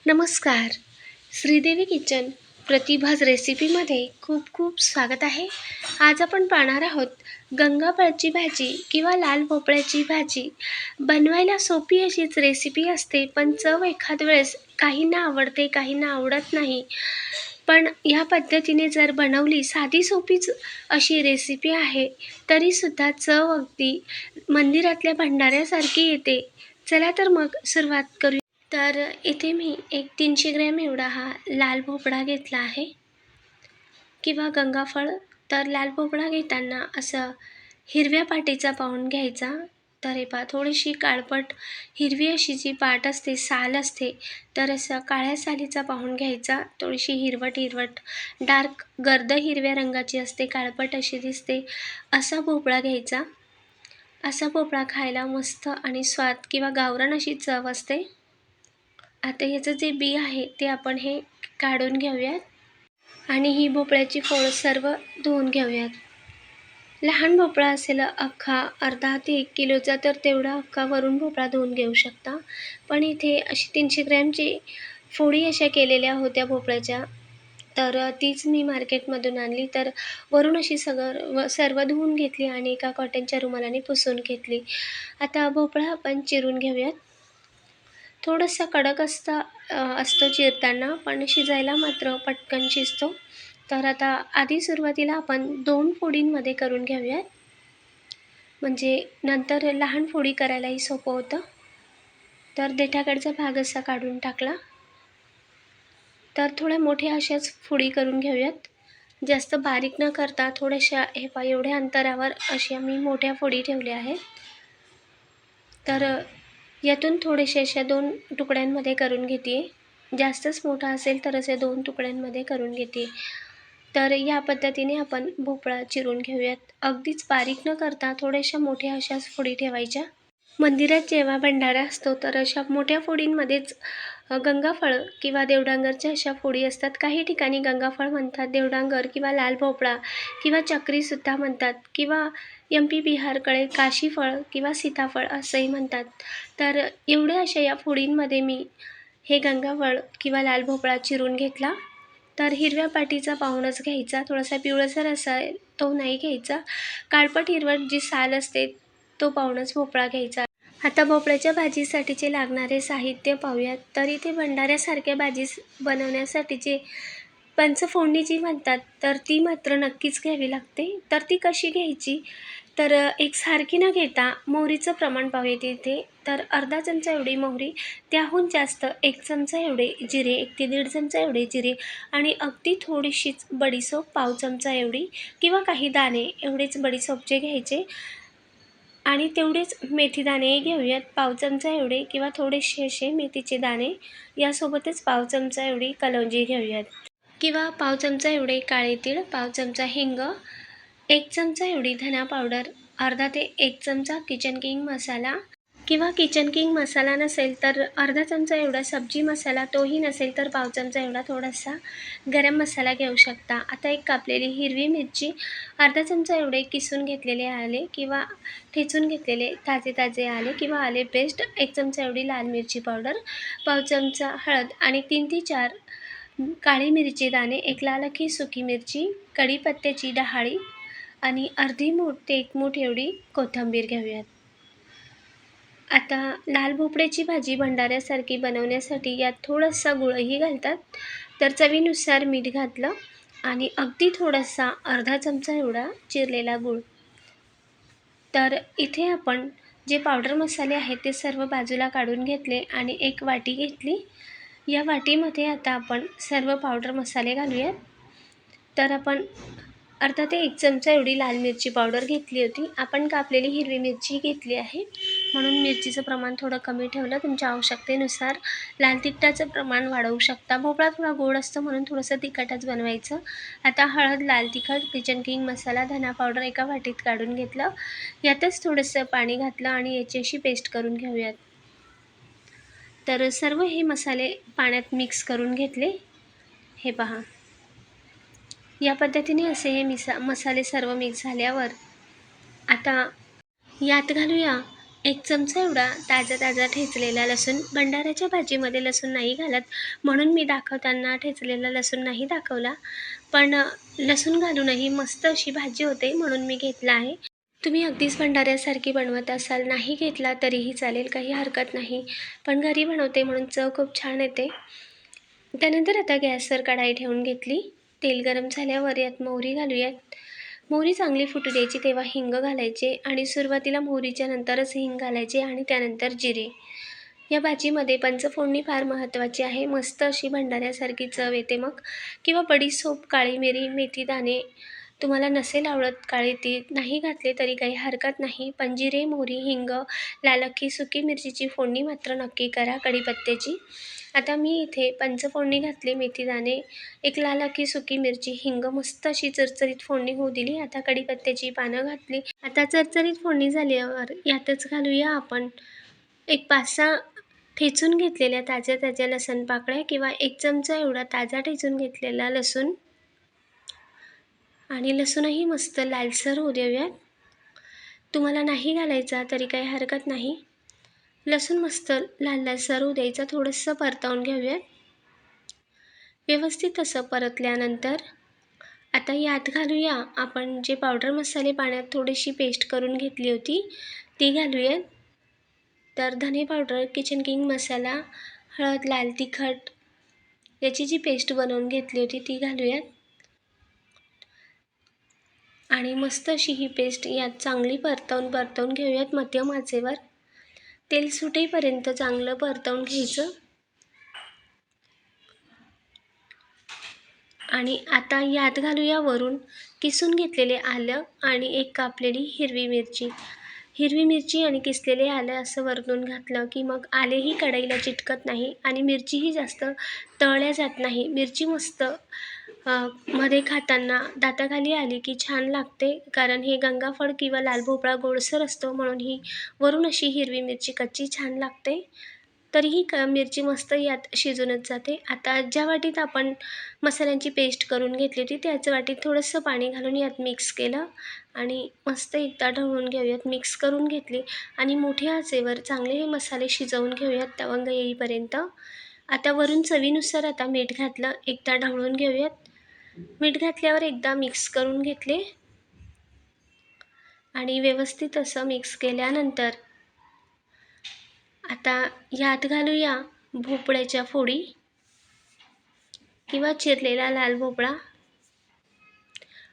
नमस्कार. श्रीदेवी किचन प्रतिभाज रेसिपीमध्ये खूप खूप स्वागत आहे. आज आपण पाहणार आहोत गंगाफळची भाजी किंवा लाल भोपळ्याची भाजी. बनवायला सोपी अशीच रेसिपी असते, पण चव एखाद वेळेस काहींना आवडते, काहींना आवडत नाही. पण ह्या पद्धतीने जर बनवली, साधी सोपीच अशी रेसिपी आहे, तरीसुद्धा चव अगदी मंदिरातल्या भंडाऱ्यासारखी येते. चला तर मग सुरुवात करूया. तर इथे मी एक 300 ग्रॅम एवढा हा लाल भोपळा घेतला आहे किंवा गंगाफळ. तर लाल भोपळा घेताना असं हिरव्या पाटीचा पाहून घ्यायचा. तर हे पहा, थोडीशी काळपट हिरवी अशी जी पाट असते, साल असते, तर असं काळ्या सालीचा पाहून घ्यायचा. थोडीशी हिरवट हिरवट डार्क गर्द हिरव्या रंगाची असते, काळपट अशी दिसते, असा भोपळा घ्यायचा. असा भोपळा खायला मस्त आणि स्वाद किंवा गावरान अशी चव असते. आता ह्याचं जे बी आहे ते आपण हे काढून घेऊयात आणि ही भोपळ्याची फोड सर्व धुवून घेऊयात. लहान भोपळा असेल अख्खा अर्धा ते 1 किलोचा, तर तेवढा अख्खा वरून भोपळा धुवून घेऊ शकता. पण इथे अशी 300 ग्रॅमची फोडी अशा केलेल्या होत्या भोपळ्याच्या, तर तीच मी मार्केटमधून आणली. तर वरून अशी सर्व धुवून घेतली आणि एका कॉटनच्या रुमालाने पुसून घेतली. आता भोपळा आपण चिरून घेऊयात. थोडासा कडक असतो चिरताना, पण शिजायला मात्र पटकन शिजतो. तर आता आधी सुरुवातीला आपण 2 फोडींमध्ये करून घेऊयात, म्हणजे नंतर लहान फोडी करायलाही सोपं होतं. तर देठाकडचा भाग असा काढून टाकला. तर थोड्या मोठ्या अशाच फोडी करून घेऊयात. जास्त बारीक न करता थोड्याशा हे पहा, एवढ्या अंतरावर अशा मी मोठ्या फोडी ठेवल्या आहेत. तर यातून थोडेसे अशा 2 तुकड्यांमध्ये करून घेते. जास्तच मोठा असेल तर असे 2 तुकड्यांमध्ये करून घेते. तर या पद्धतीने आपण भोपळा चिरून घेऊयात. अगदीच बारीक न करता थोड्याशा मोठ्या अशाच फोडी ठेवायच्या. मंदिरात जेव्हा भंडारा असतो, तर अशा मोठ्या फोडींमध्येच गंगाफळ किंवा देवडांगरच्या अशा फोडी असतात. काही ठिकाणी गंगाफळ म्हणतात, देवडांगर किंवा लाल भोपळा किंवा चक्रीसुद्धा म्हणतात, किंवा MP बिहारकडे काशीफळ किंवा सीताफळ असंही म्हणतात. तर एवढ्या अशा या फोडींमध्ये मी हे गंगाफळ किंवा लाल भोपळा चिरून घेतला. तर हिरव्या पाटीचा पाहूनच घ्यायचा, थोडासा पिवळसर असा तो नाही घ्यायचा. काळपट हिरवट जी साल असते तो पाहूनच भोपळा घ्यायचा. आता भोपळ्याच्या भाजीसाठीचे लागणारे साहित्य पाहूयात. तर इथे भंडाऱ्यासारख्या भाजी बनवण्यासाठीचे पंचफोडणी जी म्हणतात, तर ती मात्र नक्कीच घ्यावी लागते. तर ती कशी घ्यायची, तर एक सारखी न घेता मोहरीचं प्रमाण पाहूयात इथे. तर अर्धा चमचा एवढी मोहरी, त्याहून जास्त 1 चमचा एवढे जिरे, 1 ते 1.5 चमचा एवढे जिरे, आणि अगदी थोडीशीच बडीशोप, पाव चमचा एवढी किंवा काही दाणे एवढेच बडीशोपचे घ्यायचे. आणि तेवढेच मेथी दाणे घेऊयात, पाव चमचा एवढे किंवा थोडेसे असे मेथीचे दाणे. यासोबतच पाव चमचा एवढी कलौंजी घेऊयात किंवा पाव चमचा एवढे काळे तीळ, पाव चमचा हिंग, 1 चमचा एवढी धना पावडर, अर्धा ते 1 चमचा किचन किंग मसाला, किंवा किचन किंग मसाला नसेल तर अर्धा चमचा एवढा सब्जी मसाला, तोही नसेल तर पाव चमचा एवढा थोडासा गरम मसाला घेऊ शकता. आता एक कापलेली हिरवी मिरची, अर्धा चमचा एवढे किसून घेतलेले आले किंवा ठेचून घेतलेले ताजे आले किंवा आले पेस्ट, 1 चमचा एवढी लाल मिरची पावडर, पाव चमचा हळद, आणि 3 ते 4 काळी मिरची दाणे, 1 लाल अख्खी सुकी मिरची, कढीपत्त्याची डहाळी, आणि अर्धी मूठ ते 1 मूठ एवढी कोथिंबीर घेऊयात. आता लाल भोपळ्याची भाजी भंडाऱ्यासारखी बनवण्यासाठी यात थोडासा गुळही घालतात. तर चवीनुसार मीठ घातलं आणि अगदी थोडासा अर्धा चमचा एवढा चिरलेला गूळ. तर इथे आपण जे पावडर मसाले आहेत ते सर्व बाजूला काढून घेतले आणि एक वाटी घेतली. या वाटीमध्ये आता आपण सर्व पावडर मसाले घालूयात. तर आपण अर्धा ते 1 चमचा एवढी लाल मिरची पावडर घेतली होती. आपण कापलेली हिरवी मिरची घेतली आहे, म्हणून मिरचीचं प्रमाण थोडं कमी ठेवलं. तुमच्या आवश्यकतेनुसार लाल तिखटाचं प्रमाण वाढवू शकता. भोपळा थोडा गोड असतो, म्हणून थोडंसं तिखटच बनवायचं. आता हळद, लाल तिखट, किचन किंग मसाला, धना पावडर एका वाटीत काढून घेतलं. यातच थोडंसं पाणी घातलं आणि याची अशी पेस्ट करून घेऊयात. तर सर्व हे मसाले पाण्यात मिक्स करून घेतले. हे पहा, या पद्धतीने असे हे मसाले सर्व मिक्स झाल्यावर आता यात घालूया 1 चमचा एवढा ताजा ठेचलेला लसूण. भंडाऱ्याच्या भाजीमध्ये लसूण नाही घालत, म्हणून मी दाखवताना ठेचलेला लसूण नाही दाखवला. पण लसूण घालूनही मस्त अशी भाजी होते, म्हणून मी घेतला आहे. तुम्ही अगदीच भंडाऱ्यासारखी बनवत असाल, नाही घेतला तरीही चालेल, काही हरकत नाही. पण घरी बनवते म्हणून चव खूप छान येते. त्यानंतर आता गॅसवर कढाई ठेवून घेतली. तेल गरम झाल्यावर यात मोहरी घालूयात. मोहरी चांगली फुटू द्यायची, तेव्हा हिंग घालायचे आणि सुरुवातीला मोहरीच्या नंतरच हिंग घालायचे आणि त्यानंतर जिरे. या भाजीमध्ये पंचफोडणी फार महत्त्वाची आहे. मस्त अशी भंडाऱ्यासारखी चव येते मग. किंवा बडीशेप, काळी मिरी, मेथीदाणे. तुम्हाला नसेल आवडत काळे तीळ, नाही घातले तरी काही हरकत नाही. पण जिरे, मोहरी, हिंग, लाल अख्खी सुकी मिरचीची फोडणी मात्र नक्की करा, कढीपत्त्याची. आता मी इथे पंचफोडणी घातली, मेथीदाणे, एक लाल अख्खी सुकी मिरची, हिंग, मस्त अशी चरचरीत फोडणी होऊ दिली. आता कढीपत्त्याची पानं घातली. आता चरचरीत फोडणी झाल्यावर यातच घालूया आपण एक 5-6 ठेचून घेतलेल्या ताज्या लसूण पाकळ्या किंवा 1 चमचा एवढा ताजा ठेचून घेतलेला लसूण. आणि लसूणही मस्त लालसर होऊ देऊयात. तुम्हाला नाही घालायचा तरी काही हरकत नाही. लसूण मस्त लालसर होऊ द्यायचा, थोडंसं परतवून घेऊयात. व्यवस्थित असं परतल्यानंतर आता यात घालूया आपण जे पावडर मसाले पाण्यात थोडीशी पेस्ट करून घेतली होती ती घालूयात. तर धने पावडर, किचन किंग मसाला, हळद, लाल तिखट याची जी पेस्ट बनवून घेतली होती ती घालूयात. आणि मस्त अशी ही पेस्ट यात चांगली परतवून घेऊयात मध्यम आचेवर. तेल सुटेपर्यंत चांगलं परतवून घ्यायचं. आणि आता यात घालूया वरून किसून घेतलेले आलं आणि एक कापलेली हिरवी मिरची. हिरवी मिरची आणि किसलेले आलं असं वरून घातलं की मग आलेही कढईला चिटकत नाही आणि मिरचीही जास्त तळल्या जात नाही. मिरची मस्त मध्ये खाताना दाताखाली आली की छान लागते, कारण हे गंगाफळ किंवा लाल भोपळा गोडसर असतो, म्हणून ही वरून अशी हिरवी मिरची कच्ची छान लागते. तरीही मिरची मस्त यात शिजूनच जाते. आता ज्या वाटीत आपण मसाल्यांची पेस्ट करून घेतली होती त्याच वाटीत थोडंसं पाणी घालून यात मिक्स केलं आणि मस्त एकदा ढवळून घेऊयात. मिक्स करून घेतली आणि मोठ्या आचेवर चांगले हे मसाले शिजवून घेऊयात तवंग येईपर्यंत. आता वरून चवीनुसार आता मीठ घातलं, एकदा ढवळून घेऊयात. मीठ घातल्यावर एकदा मिक्स करून घेतले आणि व्यवस्थित असं मिक्स केल्यानंतर आता यात घालूया भोपळ्याच्या फोडी किंवा चिरलेला लाल भोपळा.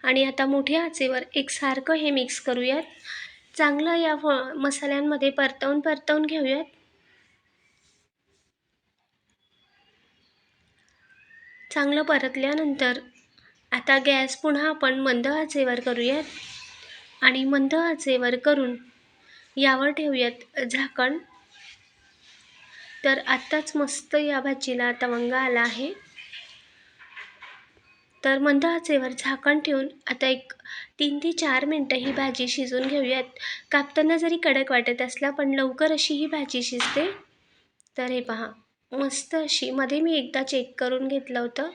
आणि आता मोठ्या आचेवर एकसारखं हे मिक्स करूयात. चांगलं या मसाल्यांमध्ये परतवून घेऊयात. चांगलं परतल्यानंतर आता गॅस पुन्हा आपण मंद आचेवर करूयात आणि मंद आचेवर करून यावर ठेवूयात झाकण. तर आत्ताच मस्त या भाजीला तवंग आला आहे. तर मंद आचेवर झाकण ठेवून आता एक 3 ते 4 मिनटं ही भाजी शिजवून घेऊयात. कापताना जरी कडक वाटत असला पण लवकर अशी ही भाजी शिजते. तर हे पहा, मस्त अशी मध्ये मी एकदा चेक करून घेतलं होतं.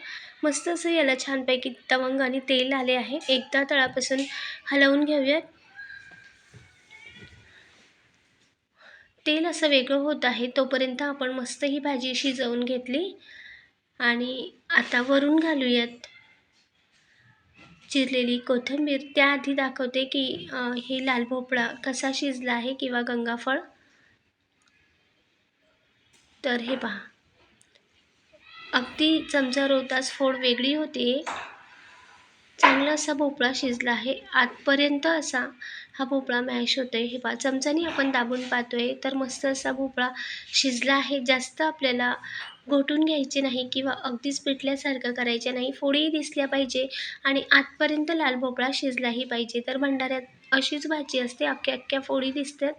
मस्त असं याला छानपैकी तवंग आणि तेल आले आहे. एकदा तळापासून हलवून घेऊयात. तेल असं वेगळं होत आहे तोपर्यंत आपण मस्त ही भाजी शिजवून घेतली. आणि आता वरून घालूयात चिरलेली कोथिंबीर. त्याआधी दाखवते की हे लाल भोपळा कसा शिजला आहे किंवा गंगाफळ. तर हे पहा, अगदी चमचा रोतास फोड वेगळी होते. चांगला असा भोपळा शिजला आहे. आतपर्यंत असा हा भोपळा मॅश होतोय. हे पहा, चमच्याने आपण दाबून पाहतोय तर मस्त असा भोपळा शिजला आहे. जास्त आपल्याला घोटून घ्यायचे नाही किंवा अगदीच पिठल्यासारखं करायचे नाही. फोडीही दिसल्या पाहिजे आणि आतपर्यंत लाल भोपळा शिजलाही पाहिजे. तर भंडाऱ्यात अशीच भाजी असते, अख्ख्या फोडी दिसतात.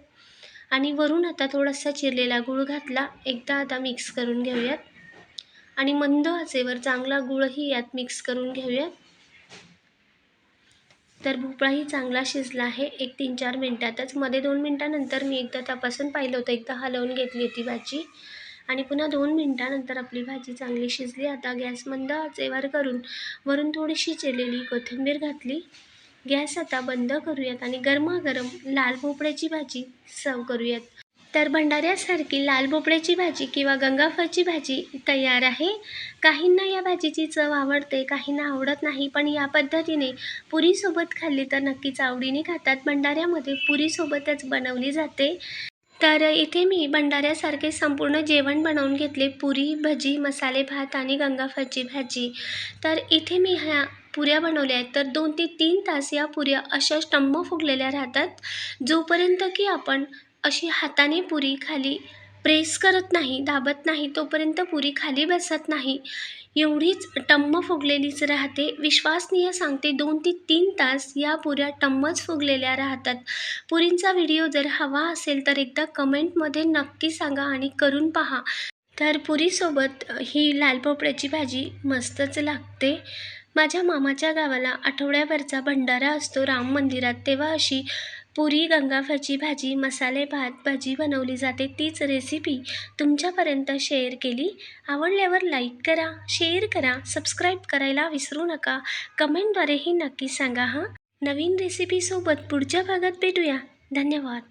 आणि वरून आता थोडासा चिरलेला गूळ घातला. एकदा आता मिक्स करून घेऊयात आणि मंद आचेवर चांगला गूळही यात मिक्स करून घेऊयात. तर भोपळाही चांगला शिजला आहे एक 3-4 मिनटातच. मध्ये 2 मिनटानंतर मी एकदा तपासून पाहिलं होतं, एकदा हलवून घेतली होती भाजी आणि पुन्हा 2 मिनटानंतर आपली भाजी चांगली शिजली. आता गॅस मंद आचेवर करून वरून थोडीशी चिरलेली कोथिंबीर घातली. गॅस आता बंद करूयात आणि गरमागरम लाल भोपळ्याची भाजी सर्व करूयात. तर भंडाऱ्यासारखी लाल भोपळ्याची भाजी किंवा गंगाफळची भाजी तयार आहे. काहींना या भाजीची चव आवडते, काहींना आवडत नाही, पण या पद्धतीने पुरीसोबत खाल्ली तर नक्कीच आवडीने खातात. भंडाऱ्यामध्ये पुरीसोबतच बनवली जाते. तर इथे मी भंडाऱ्यासारखे संपूर्ण जेवण बनवून घेतले. पुरी, भजी, मसाले भात आणि गंगाफळची भाजी. तर इथे मी ह्या पुऱ्या बनवल्या आहेत. तर 2 ते 3 तास या पुऱ्या अशा टम्म फुगलेल्या राहतात. जोपर्यंत की आपण अशी हाताने पुरी खाली प्रेस करत नाही, दाबत नाही, तोपर्यंत पुरी खाली बसत नाही. एवढीच टम्म फुगलेलीच राहते. विश्वासनीय सांगते 2 ते 3 तास या पुऱ्या टम्मच फुगलेल्या राहतात. पुरींचा व्हिडिओ जर हवा असेल तर एकदा कमेंटमध्ये नक्की सांगा आणि करून पहा. तर पुरीसोबत ही लाल भोपळ्याची भाजी मस्तच लागते. माझ्या मामाच्या गावाला आठवड्याभरचा भंडारा असतो राम मंदिरात, तेव्हा अशी पुरी, गंगाफळची भाजी, मसाले भात, भजी बनवली जाते. तीच रेसिपी तुमच्यापर्यंत शेअर केली. आवडल्यावर लाईक करा, शेअर करा, सबस्क्राईब करायला विसरू नका. कमेंटद्वारेही नक्की सांगा हां. नवीन रेसिपीसोबत पुढच्या भागात भेटूया. धन्यवाद.